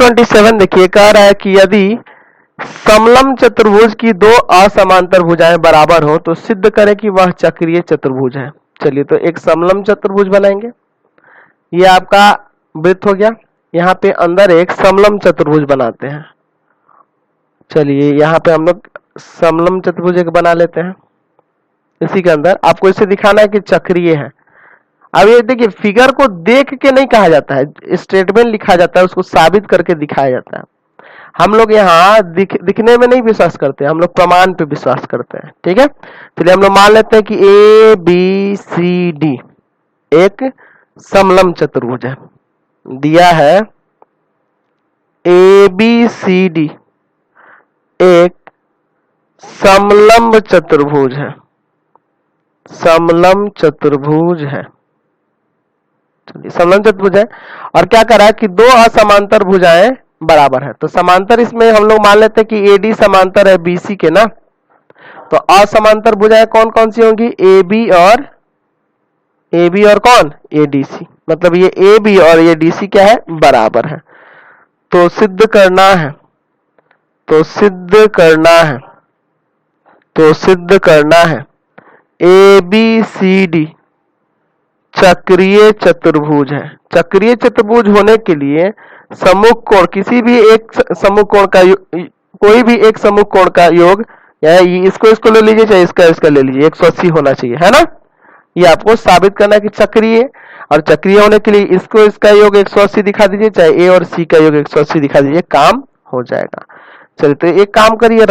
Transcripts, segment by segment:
327 देखिए, कह रहा है कि यदि समलंब चतुर्भुज की दो असमांतर भुजाएं बराबर हो तो सिद्ध करें कि वह चक्रीय चतुर्भुज है। चलिए, तो एक समलंब चतुर्भुज बनाएंगे। ये आपका वृत्त हो गया। यहाँ पे अंदर एक समलंब चतुर्भुज बनाते हैं। चलिए, यहाँ पे हम लोग समलंब चतुर्भुज एक बना लेते हैं। इसी के अंदर आपको इसे दिखाना है कि चक्रीय है। अब ये देखिए, फिगर को देख के नहीं कहा जाता है, स्टेटमेंट लिखा जाता है, उसको साबित करके दिखाया जाता है। हम लोग यहाँ दिखने में नहीं विश्वास करते, हम लोग प्रमाण पे विश्वास करते हैं। ठीक है, चलिए हम लोग मान लेते हैं कि ए बी सी डी एक समलंब चतुर्भुज है। दिया है ए बी सी डी एक समलंब चतुर्भुज है, समलंब चतुर्भुज है। चलिए, समलंब चतुर्भुज है और क्या करा है कि दो असमांतर भुजाएं बराबर है। तो समांतर इसमें हम लोग मान लेते हैं कि एडी समांतर है बीसी के ना। तो असमांतर भुजाएं कौन कौन सी होंगी? ए बी और कौन? एडीसी। मतलब ये ए बी और ये डीसी क्या है? बराबर है। तो सिद्ध करना है, तो सिद्ध करना है, तो सिद्ध करना है ए बी सी डी चक्रीय चतुर्भुज है। चक्रीय चतुर्भुज होने के लिए सम्मुख कोण, किसी भी एक सम्मुख कोण का कोई भी एक सम्मुख कोण का योग, या इसको ले लीजिए, चाहे इसका ले लीजिए, 180 होना चाहिए, है ना। ये आपको साबित करना है कि चक्रीय, और चक्रीय होने के लिए इसका योग 180 दिखा दीजिए, चाहे ए और सी का योग 180 दिखा दीजिए, काम हो जाएगा। चलिए, तो एक काम करिए,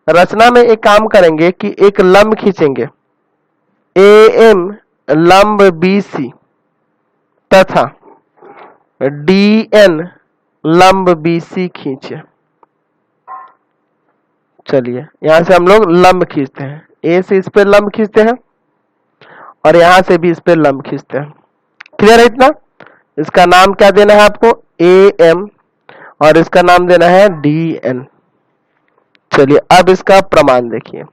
रचना में एक काम करेंगे कि एक लंब खींचेंगे, ए एम लंब बीसी तथा डी एन लंब बीसी खींचे। चलिए, यहां से हम लोग लंब खींचते हैं, ए से इस पे लंब खींचते हैं और यहां से भी इस पे लंब खींचते हैं। क्लियर है इतना? इसका नाम क्या देना है आपको? ए एम, और इसका नाम देना है डी एन। चलिए, अब इसका प्रमाण देखिए।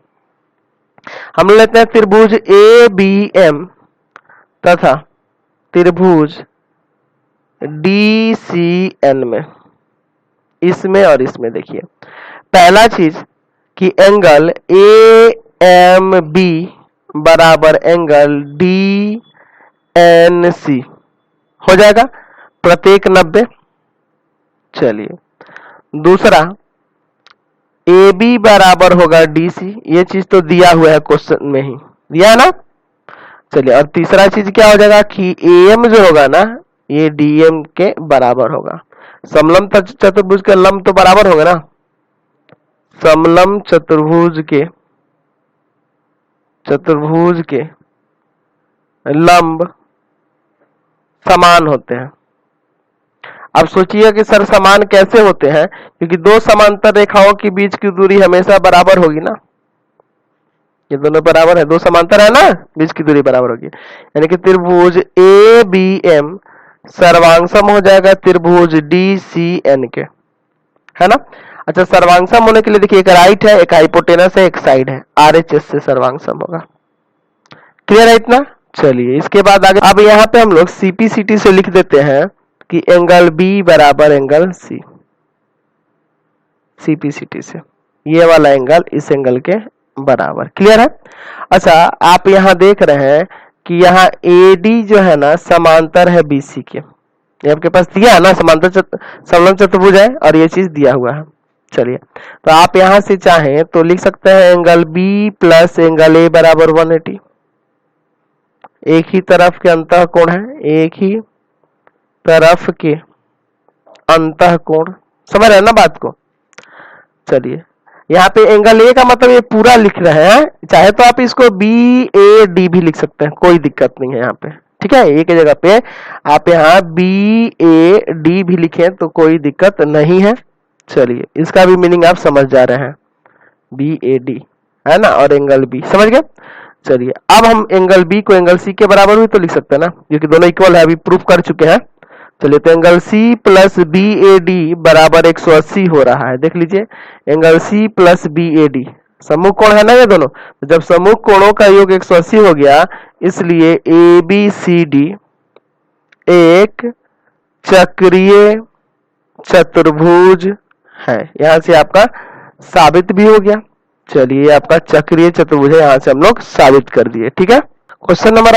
हम लेते हैं त्रिभुज ए बी एम तथा त्रिभुज डी सी एन में, इसमें और इसमें देखिए, पहला चीज कि एंगल ए एम बी बराबर एंगल डी एन सी हो जाएगा, प्रत्येक 90। चलिए, दूसरा ए बी बराबर होगा डी सी, ये चीज तो दिया हुआ है, क्वेश्चन में ही दिया है ना। चलिए, और तीसरा चीज क्या हो जाएगा कि ए एम जो होगा ना, ये डीएम के बराबर होगा। समलंब चतुर्भुज के लंब तो बराबर होगा ना, समलंब चतुर्भुज के लंब समान होते हैं। अब सोचिए कि सर समान कैसे होते हैं? क्योंकि दो समांतर रेखाओं के बीच की दूरी हमेशा बराबर होगी ना, ये दोनों बराबर है, दो समांतर है ना, बीच की दूरी बराबर होगी। यानी कि त्रिभुज ए बी एम सर्वांगसम हो जाएगा त्रिभुज डी सी एन के, है ना। अच्छा, सर्वांगसम होने के लिए देखिए, एक राइट है, एक हाइपोटेनस है, एक साइड है, आरएचएस से सर्वांगसम होगा। क्लियर है इतना? चलिए, इसके बाद आगे, अब यहाँ पे हम लोग सीपीसीटी से लिख देते हैं कि एंगल बी बराबर एंगल सी। सीपीसीटी से ये वाला एंगल इस एंगल के बराबर। क्लियर है? अच्छा, आप यहाँ देख रहे हैं कि यहाँ एडी जो है ना समांतर है बीसी के, ये आपके पास दिया है ना, समांतर समलंब चतुर्भुज है और ये चीज दिया हुआ है। चलिए, तो आप यहां से चाहें तो लिख सकते हैं angle B plus angle A बराबर 180। एक ही तरफ के अंतःकोण है, एक ही तरफ के अंतःकोण, समझ रहे हैं ना बात को। चलिए, यहाँ पे एंगल ए का मतलब ये पूरा लिख रहे हैं, चाहे तो आप इसको बी ए डी भी लिख सकते हैं, कोई दिक्कत नहीं है यहाँ पे। ठीक है, एक जगह पे आप यहाँ बी ए डी भी लिखें तो कोई दिक्कत नहीं है। चलिए, इसका भी मीनिंग आप समझ जा रहे हैं, बी ए डी है ना, और एंगल बी समझ गए। चलिए, अब हम एंगल बी को एंगल सी के बराबर भी तो लिख सकते हैं ना, क्योंकि दोनों इक्वल है, अभी प्रूफ कर चुके हैं। चलिए, तो angle C plus B A D बराबर 180 हो रहा है। देख लीजिए, angle C plus B A D सम्मुख कोण है ना ये दोनों, तो जब सम्मुख कोणों का योग 180 हो गया, इसलिए ए बी सी डी एक चक्रीय चतुर्भुज है। यहां से आपका साबित भी हो गया। चलिए आपका चक्रीय चतुर्भुज है, यहां से हम लोग साबित कर दिए। ठीक है, क्वेश्चन नंबर